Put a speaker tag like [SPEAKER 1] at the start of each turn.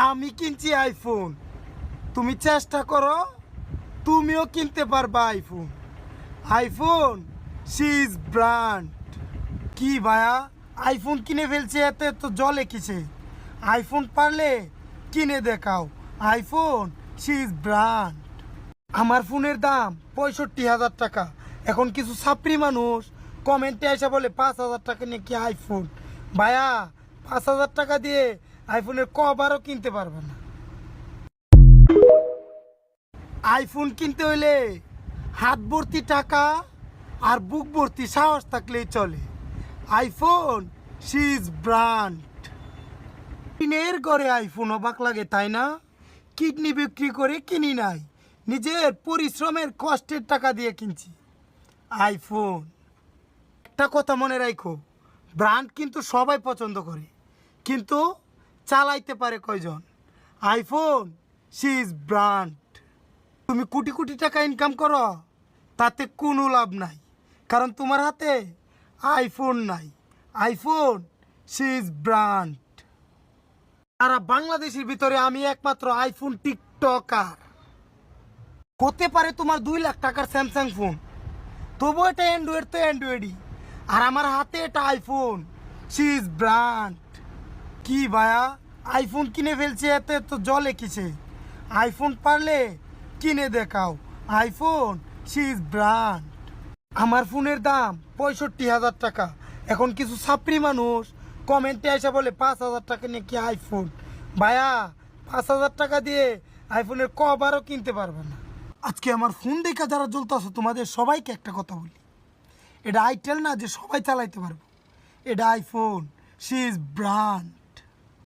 [SPEAKER 1] আমি কিনছি আইফোন, তুমি চেষ্টা করো, তুমিও কিনতে পারবা iPhone. IPhone C is brand. কি ভাইয়া, আইফোন কিনে ফেলছে, এতে তো জলে কিসে? আইফোন পারলে কিনে দেখাও। IPhone C is brand. আমার ফোনের দাম 65,000 টাকা। এখন কিছু ছাত্রী মানুষ কমেন্টে এসে বলে 5,000 টাকা নিয়ে কি আইফোন? ভাইয়া, 5,000 টাকা দিয়ে আইফোনের কভারও কিনতে পারবে না। আইফোন কিনতে হইলে হাত ভর্তি টাকা আর বুক ভর্তি সাহস থাকলেই চলে। IPhone C is brand. কিনের ঘরে আইফোন অবাক লাগে, তাই না? কিডনি বিক্রি করে কিনি নাই, নিজের পরিশ্রমের কষ্টের টাকা দিয়ে কিনছি আইফোন। একটা কথা মনে রাখো, ব্র্যান্ড কিন্তু সবাই পছন্দ করে, কিন্তু চালাইতে পারে কয়জন? IPhone C is brand. তুমি কোটি কোটি টাকা ইনকাম করো, তাতে কোনো লাভ নাই, কারণ তোমার হাতে আইফোন নাই। IPhone C is brand. সারা বাংলাদেশের ভিতরে আমি একমাত্র আইফোন টিকটকার। হতে পারে তোমার 2 লাখ টাকার স্যামসাং ফোন, তবু এটা অ্যান্ড্রয়েড তো অ্যান্ড্রয়েডই, আর আমার হাতে এটা আইফোন সি ইজ ব্র্যান্ড। কি ভাইয়া, আইফোন কিনে ফেলছে, এতে তো জলে কিসে? আইফোন পারলে কিনে দেখাও। IPhone C is brand. আমার ফোনের দাম 65,000 টাকা। এখন কিছু ছাত্রী মানুষ কমেন্টে এসে বলে 5,000 টাকা নিয়ে কি আইফোন? ভাইয়া, 5,000 টাকা দিয়ে আইফোনের কভারও কিনতে পারবে না। আজকে আমার ফোন দেখা যারা জ্বলতেছে, তোমাদের সবাইকে একটা কথা বলি, এটা আইটেল না যে সবাই চালাইতে পারবো। এটা আইফোন সি ইজ ব্র্যান্ড।